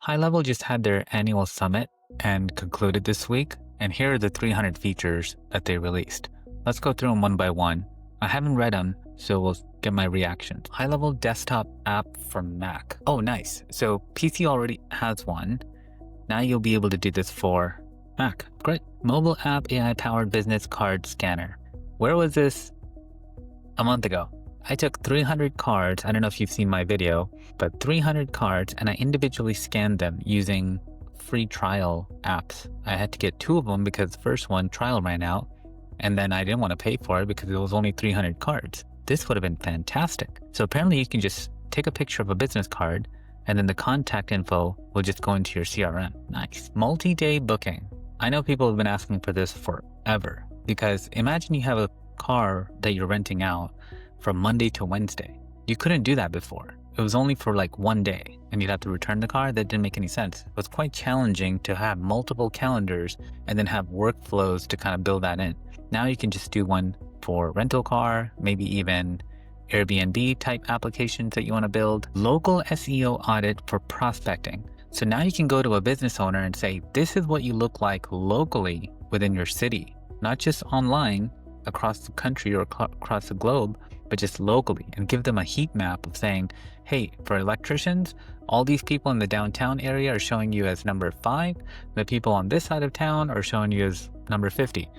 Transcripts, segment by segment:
HighLevel just had their annual summit and concluded this week, and here are the 300 features that they released. Let's go through them one by one. I haven't read them, so we'll get my reactions. HighLevel desktop app for Mac. Oh, nice. So PC already has one. Now you'll be able to do this for Mac. Great. Mobile app AI-powered business card scanner. Where was this a month ago? I took 300 cards, I don't know if you've seen my video, but 300 cards, and I individually scanned them using free trial apps. I had to get 2 of them because the first one trial ran out, and then I didn't want to pay for it because it was only 300 cards. This would have been fantastic. So apparently you can just take a picture of a business card, and then the contact info will just go into your CRM. Nice. Multi-day booking. I know people have been asking for this forever, because imagine you have a car that you're renting out from Monday to Wednesday. You couldn't do that before. It was only for like one day and you'd have to return the car. That didn't make any sense. It was quite challenging to have multiple calendars and then have workflows to kind of build that in. Now you can just do one for rental car, maybe even Airbnb type applications that you want to build. Local SEO audit for prospecting. So now you can go to a business owner and say, this is what you look like locally within your city, not just online across the country or across the globe, but just locally, and give them a heat map of saying, hey, for electricians, all these people in the downtown area are showing you as number 5. The people on this side of town are showing you as number 50.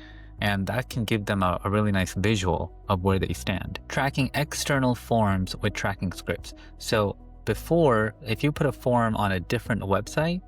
And that can give them a really nice visual of where they stand. Tracking external forms with tracking scripts. So before, if you put a form on a different website,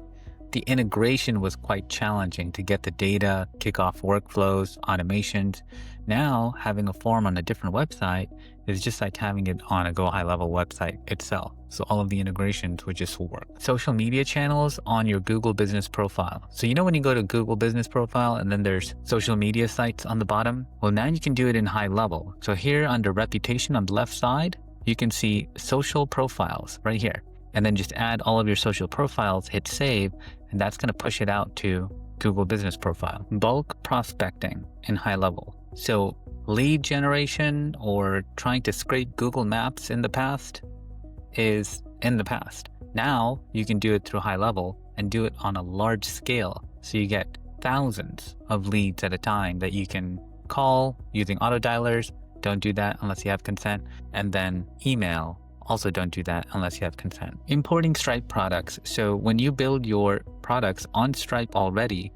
the integration was quite challenging to get the data, kick off workflows, automations. Now, having a form on a different website is just like having it on a GoHighLevel website itself. So all of the integrations would just work. Social media channels on your Google business profile. So you know when you go to Google business profile and then there's social media sites on the bottom? Well, now you can do it in HighLevel. So here under reputation on the left side, you can see social profiles right here. And then just add all of your social profiles, hit save, and that's going to push it out to Google Business Profile. Bulk prospecting in HighLevel. So lead generation or trying to scrape Google Maps in the past is in the past. Now you can do it through HighLevel and do it on a large scale. So you get thousands of leads at a time that you can call using auto dialers. Don't do that unless you have consent. And then email. Also don't do that unless you have consent. Importing Stripe products. So when you build your products on Stripe already,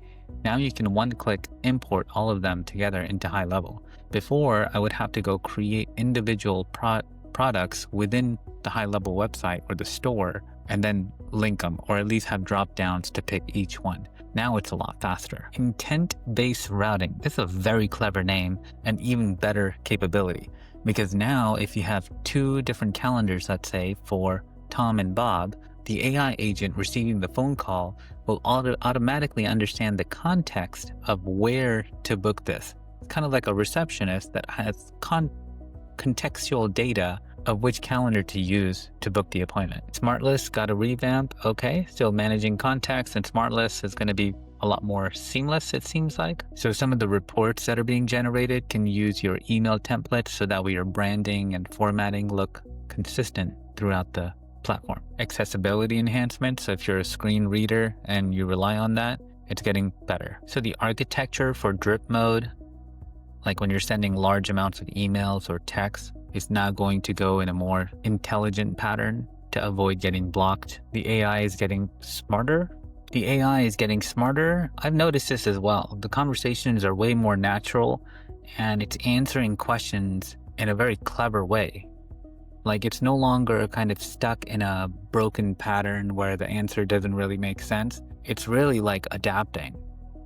now you can one-click import all of them together into HighLevel. Before, I would have to go create individual products within the HighLevel website or the store and then link them, or at least have drop-downs to pick each one. Now it's a lot faster. Intent-based routing. This is a very clever name and even better capability. Because now if you have 2 different calendars, let's say for Tom and Bob, the AI agent receiving the phone call will automatically understand the context of where to book this. It's kind of like a receptionist that has contextual data of which calendar to use to book the appointment. SmartList got a revamp. Okay, still managing contacts, and SmartList is going to be a lot more seamless, it seems like. So some of the reports that are being generated can use your email template so that way your branding and formatting look consistent throughout the platform. Accessibility enhancements. So if you're a screen reader and you rely on that, it's getting better. So the architecture for drip mode, like when you're sending large amounts of emails or text, is now going to go in a more intelligent pattern to avoid getting blocked. The AI is getting smarter. I've noticed this as well. The conversations are way more natural and it's answering questions in a very clever way. Like it's no longer kind of stuck in a broken pattern where the answer doesn't really make sense. It's really like adapting.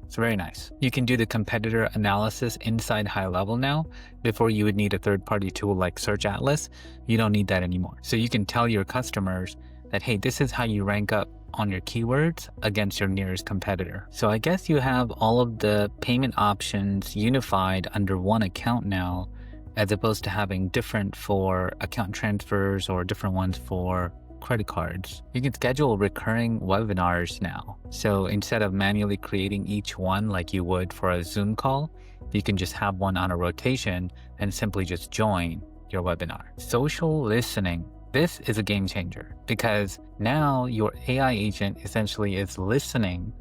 It's very nice. You can do the competitor analysis inside HighLevel now. Before you would need a third-party tool like Search Atlas. You don't need that anymore. So you can tell your customers that, hey, this is how you rank up on your keywords against your nearest competitor. So I guess you have all of the payment options unified under one account now, as opposed to having different for account transfers or different ones for credit cards. You can schedule recurring webinars now. So instead of manually creating each one like you would for a Zoom call, you can just have one on a rotation and simply just join your webinar. Social listening. This is a game changer because now your AI agent essentially is listening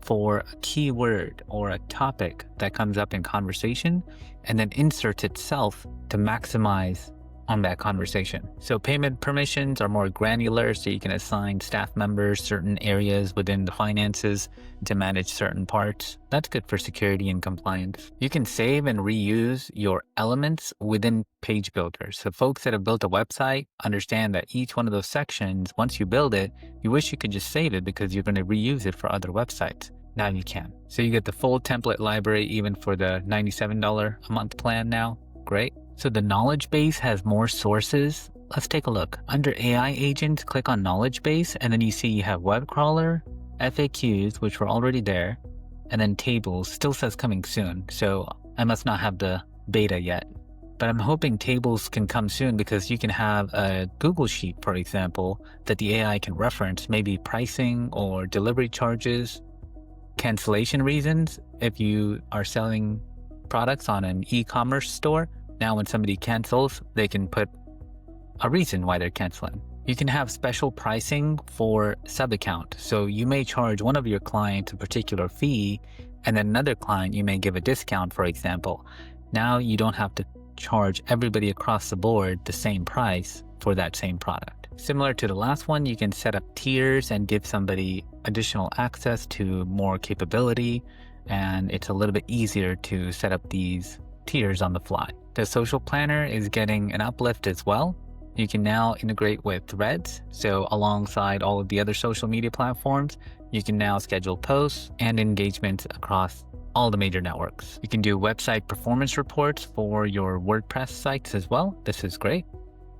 for a keyword or a topic that comes up in conversation and then inserts itself to maximize on that conversation. So payment permissions are more granular, so you can assign staff members certain areas within the finances to manage certain parts. That's good for security and compliance. You can save and reuse your elements within page builders. So folks that have built a website understand that each one of those sections, once you build it, you wish you could just save it because you're going to reuse it for other websites. Now you can. So you get the full template library even for the $97 a month plan now. Great. So the knowledge base has more sources. Let's take a look. Under AI agents, click on knowledge base, and then you see you have web crawler, FAQs, which were already there, and then tables still says coming soon. So I must not have the beta yet, but I'm hoping tables can come soon because you can have a Google Sheet, for example, that the AI can reference, maybe pricing or delivery charges, cancellation reasons. If you are selling products on an e-commerce store, now when somebody cancels, they can put a reason why they're canceling. You can have special pricing for sub-account. So you may charge one of your clients a particular fee, and then another client you may give a discount, for example. Now you don't have to charge everybody across the board the same price for that same product. Similar to the last one, you can set up tiers and give somebody additional access to more capability, and it's a little bit easier to set up these tiers on the fly. The social planner is getting an uplift as well. You can now integrate with Threads. So alongside all of the other social media platforms, you can now schedule posts and engagements across all the major networks. You can do website performance reports for your WordPress sites as well. This is great.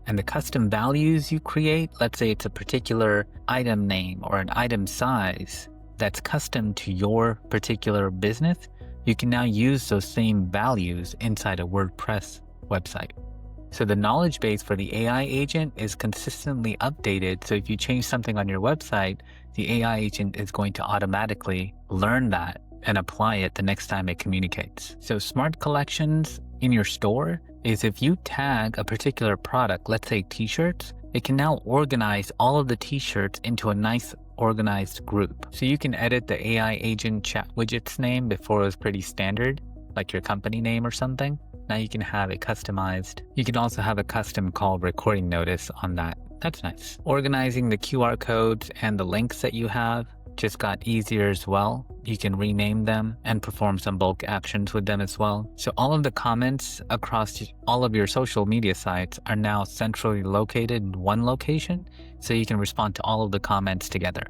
And the custom values you create, let's say it's a particular item name or an item size that's custom to your particular business, you can now use those same values inside a WordPress website. So the knowledge base for the AI agent is consistently updated. So if you change something on your website, the AI agent is going to automatically learn that and apply it the next time it communicates. So smart collections in your store is if you tag a particular product, let's say t-shirts, it can now organize all of the t-shirts into a nice organized group. So you can edit the AI agent chat widget's name. Before it was pretty standard, like your company name or something. Now you can have it customized. You can also have a custom call recording notice on that. That's nice. Organizing the QR codes and the links that you have just got easier as well. You can rename them and perform some bulk actions with them as well. So all of the comments across all of your social media sites are now centrally located in one location, so you can respond to all of the comments together.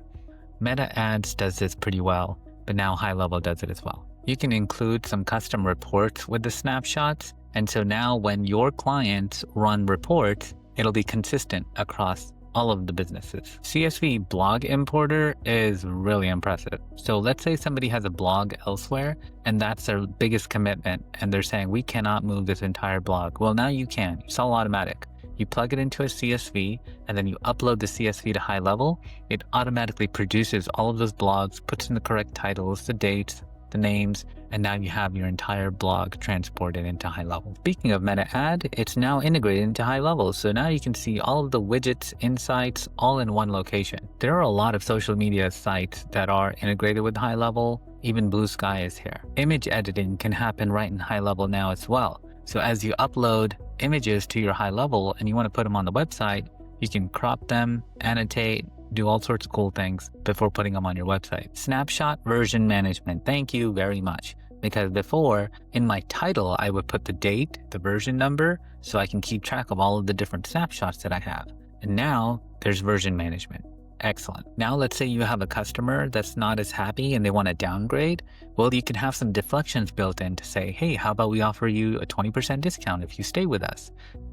Meta Ads does this pretty well, but now HighLevel does it as well. You can include some custom reports with the snapshots, and so now when your clients run reports, it'll be consistent across all of the businesses. CSV blog importer is really impressive. So let's say somebody has a blog elsewhere and that's their biggest commitment and they're saying, we cannot move this entire blog. Well, now you can. It's all automatic. You plug it into a CSV and then you upload the CSV to HighLevel. It automatically produces all of those blogs, puts in the correct titles, the dates, the names, and now you have your entire blog transported into HighLevel. Speaking of Meta Ad, it's now integrated into HighLevel, so now you can see all of the widgets, insights, all in one location. There are a lot of social media sites that are integrated with HighLevel. Even Blue Sky is here. Image editing can happen right in HighLevel now as well. So as you upload images to your HighLevel and you want to put them on the website, you can crop them, annotate, do all sorts of cool things before putting them on your website. Snapshot version management. Thank you very much. Because before, in my title, I would put the date, the version number, so I can keep track of all of the different snapshots that I have. And now there's version management. Excellent. Now let's say you have a customer that's not as happy and they want to downgrade. Well, you can have some deflections built in to say, hey, how about we offer you a 20% discount if you stay with us?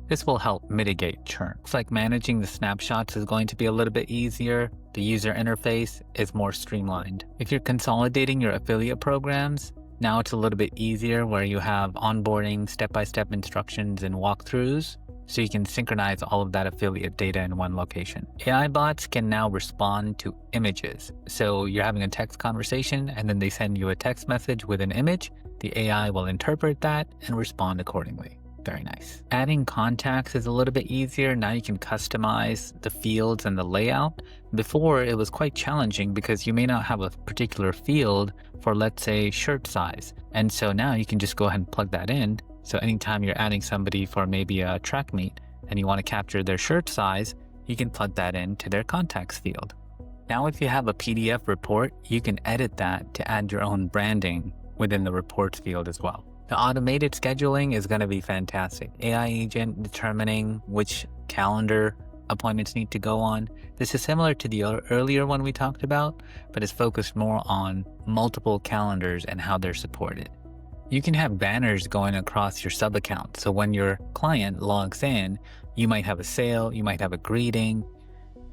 This will help mitigate churn. It's like managing the snapshots is going to be a little bit easier. The user interface is more streamlined. If you're consolidating your affiliate programs, now it's a little bit easier where you have onboarding, step-by-step instructions and walkthroughs, so you can synchronize all of that affiliate data in one location. AI bots can now respond to images. So you're having a text conversation and then they send you a text message with an image. The AI will interpret that and respond accordingly. Very nice. Adding contacts is a little bit easier. Now you can customize the fields and the layout. Before, it was quite challenging because you may not have a particular field for, let's say, shirt size. And so now you can just go ahead and plug that in. So anytime you're adding somebody for maybe a track meet and you want to capture their shirt size, you can plug that into their contacts field. Now, if you have a PDF report, you can edit that to add your own branding within the reports field as well. The automated scheduling is going to be fantastic. AI agent determining which calendar appointments need to go on. This is similar to the earlier one we talked about, but it's focused more on multiple calendars and how they're supported. You can have banners going across your sub account. So when your client logs in, you might have a sale, you might have a greeting,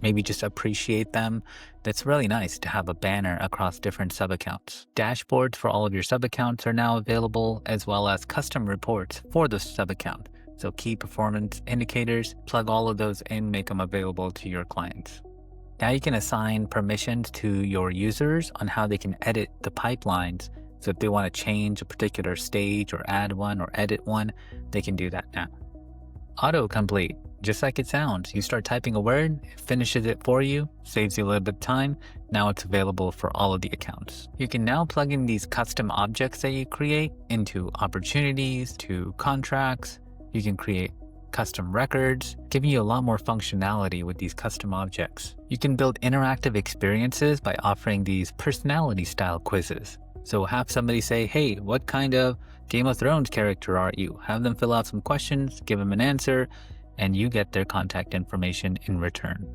maybe just appreciate them. That's really nice to have a banner across different sub-accounts. Dashboards for all of your sub-accounts are now available, as well as custom reports for the sub-account. So key performance indicators, plug all of those in, make them available to your clients. Now you can assign permissions to your users on how they can edit the pipelines. So if they want to change a particular stage or add one or edit one, they can do that now. Autocomplete. Just like it sounds, you start typing a word, it finishes it for you, saves you a little bit of time. Now it's available for all of the accounts. You can now plug in these custom objects that you create into opportunities, to contracts. You can create custom records, giving you a lot more functionality with these custom objects. You can build interactive experiences by offering these personality style quizzes. So have somebody say, hey, what kind of Game of Thrones character are you? Have them fill out some questions, give them an answer, and you get their contact information in return.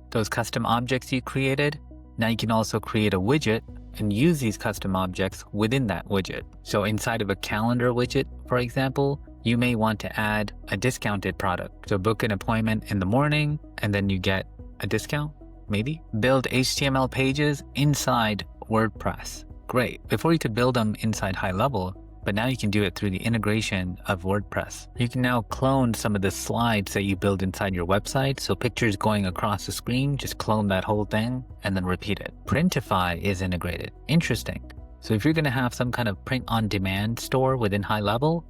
Those custom objects you created, now you can also create a widget and use these custom objects within that widget. So inside of a calendar widget, for example, you may want to add a discounted product. So book an appointment in the morning and then you get a discount, maybe. Build HTML pages inside WordPress. Great. Before you could build them inside HighLevel, but now you can do it through the integration of WordPress. You can now clone some of the slides that you build inside your website. So pictures going across the screen, just clone that whole thing and then repeat it. Printify is integrated. Interesting. So if you're going to have some kind of print on demand store within HighLevel,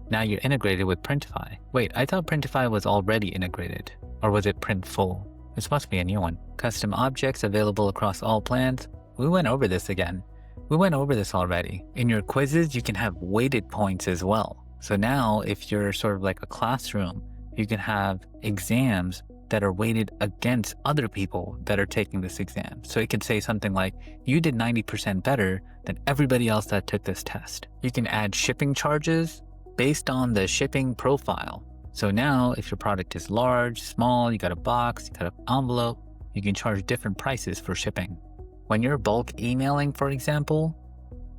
now you're integrated with Printify. Wait, I thought Printify was already integrated, or was it Printful? This must be a new one. Custom objects available across all plans. We went over this again. We went over this already. In your quizzes, you can have weighted points as well. So now if you're sort of like a classroom, you can have exams that are weighted against other people that are taking this exam. So it can say something like, you did 90% better than everybody else that took this test. You can add shipping charges based on the shipping profile. So now if your product is large, small, you got a box, you got an envelope, you can charge different prices for shipping. When you're bulk emailing, for example,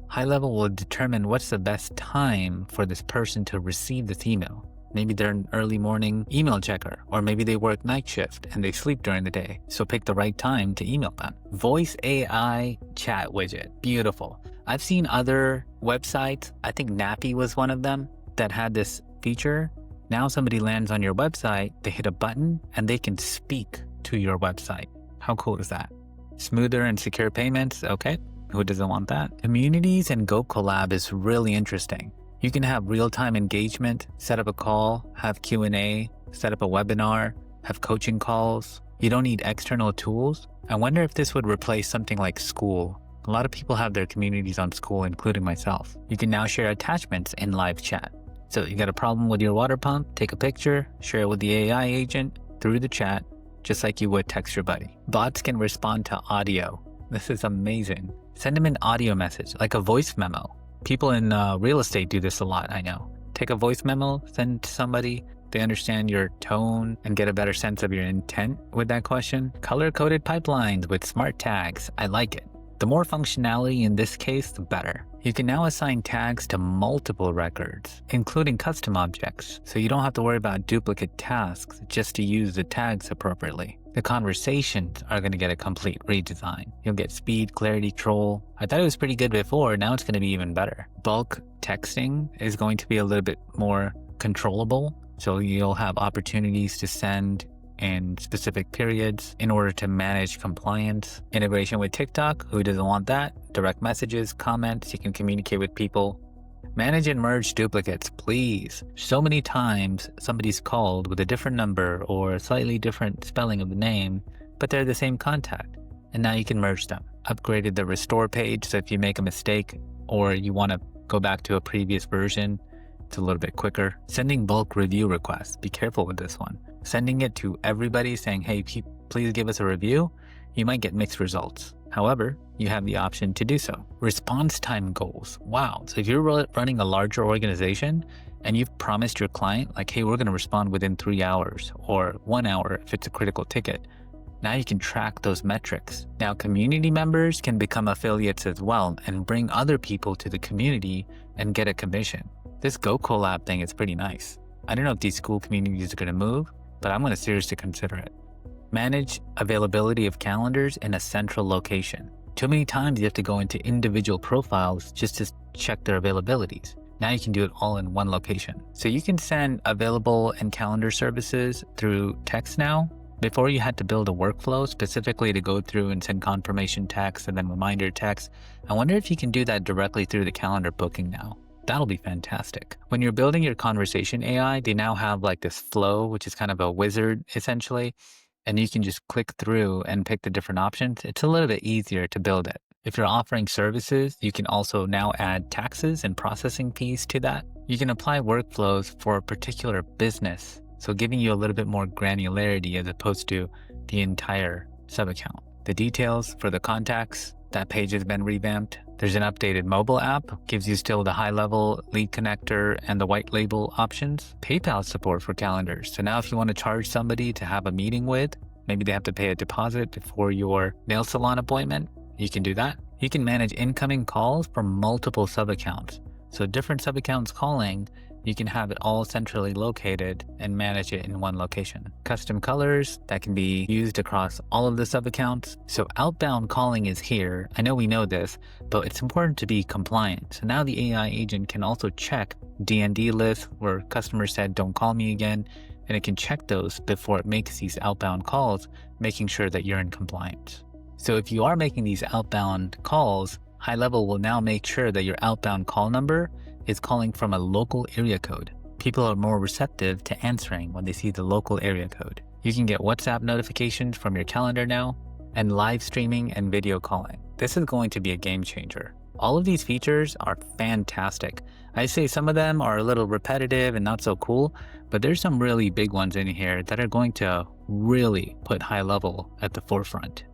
HighLevel will determine what's the best time for this person to receive this email. Maybe they're an early morning email checker, or maybe they work night shift and they sleep during the day. So pick the right time to email them. Voice AI chat widget, beautiful. I've seen other websites, I think Nappy was one of them, that had this feature. Now somebody lands on your website, they hit a button and they can speak to your website. How cool is that? Smoother and secure payments, okay, who doesn't want that? Communities and GoCollab is really interesting. You can have real-time engagement, set up a call, have Q&A, set up a webinar, have coaching calls. You don't need external tools. I wonder if this would replace something like School. A lot of people have their communities on School, including myself. You can now share attachments in live chat. So you got a problem with your water pump, take a picture, share it with the AI agent through the chat, just like you would text your buddy. Bots can respond to audio. This is amazing. Send them an audio message, like a voice memo. People in real estate do this a lot, I know. Take a voice memo, send to somebody. They understand your tone and get a better sense of your intent with that question. Color-coded pipelines with smart tags. I like it. The more functionality in this case, the better. You can now assign tags to multiple records, including custom objects, so you don't have to worry about duplicate tasks just to use the tags appropriately. The conversations are going to get a complete redesign. You'll get speed, clarity, control. I thought it was pretty good before, now it's going to be even better. Bulk texting is going to be a little bit more controllable, so you'll have opportunities to send in specific periods in order to manage compliance. Integration with TikTok, who doesn't want that? Direct messages, comments, you can communicate with people Manage and merge duplicates, please. So many times somebody's called with a different number or a slightly different spelling of the name, but they're the same contact. And now you can merge them. Upgraded the restore page, so if you make a mistake or you want to go back to a previous version, it's a little bit quicker. Sending bulk review requests, be careful with this one. Sending it to everybody saying, hey, please give us a review, you might get mixed results. However, you have the option to do so. Response time goals. Wow. So if you're running a larger organization and you've promised your client like, hey, we're going to respond within 3 hours or 1 hour if it's a critical ticket, now you can track those metrics. Now community members can become affiliates as well and bring other people to the community and get a commission. This GoCollab thing is pretty nice. I don't know if these school communities are going to move, but I'm going to seriously consider it. Manage availability of calendars in a central location. Too many times you have to go into individual profiles just to check their availabilities. Now you can do it all in one location. So you can send available and calendar services through text now. Before you had to build a workflow specifically to go through and send confirmation text and then reminder text. I wonder if you can do that directly through the calendar booking now. That'll be fantastic. When you're building your conversation AI, they now have like this flow, which is kind of a wizard essentially. And you can just click through and pick the different options. It's a little bit easier to build it. If you're offering services, you can also now add taxes and processing fees to that. You can apply workflows for a particular business, so giving you a little bit more granularity as opposed to the entire sub-account. The details for the contacts, that page has been revamped. There's an updated mobile app, gives you still the HighLevel lead connector and the white label options. PayPal support for calendars. So now if you want to charge somebody to have a meeting with, maybe they have to pay a deposit for your nail salon appointment, you can do that. You can manage incoming calls from multiple sub-accounts. So different sub-accounts calling, you can have it all centrally located and manage it in one location. Custom colors that can be used across all of the sub-accounts. So outbound calling is here. I know we know this, but it's important to be compliant. So now the AI agent can also check D&D lists where customers said, don't call me again. And it can check those before it makes these outbound calls, making sure that you're in compliance. So if you are making these outbound calls, HighLevel will now make sure that your outbound call number is calling from a local area code. People are more receptive to answering when they see the local area code. You can get WhatsApp notifications from your calendar now, and live streaming and video calling. This is going to be a game changer. All of these features are fantastic. I say some of them are a little repetitive and not so cool, but there's some really big ones in here that are going to really put HighLevel at the forefront.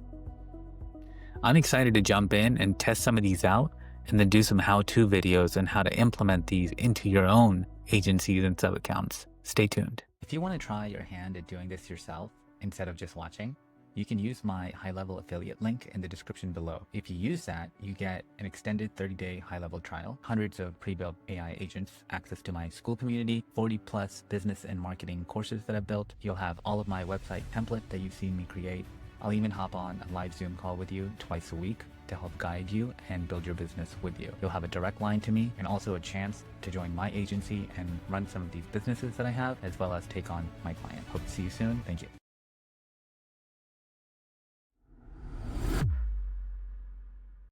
I'm excited to jump in and test some of these out and then do some how-to videos on how to implement these into your own agencies and sub-accounts. Stay tuned. If you want to try your hand at doing this yourself instead of just watching, you can use my HighLevel affiliate link in the description below. If you use that, you get an extended 30-day HighLevel trial, hundreds of pre-built AI agents, access to my school community, 40+ business and marketing courses that I've built. You'll have all of my website template that you've seen me create. I'll even hop on a live Zoom call with you twice a week to help guide you and build your business with you. You'll have a direct line to me and also a chance to join my agency and run some of these businesses that I have, as well as take on my client. Hope to see you soon. Thank you.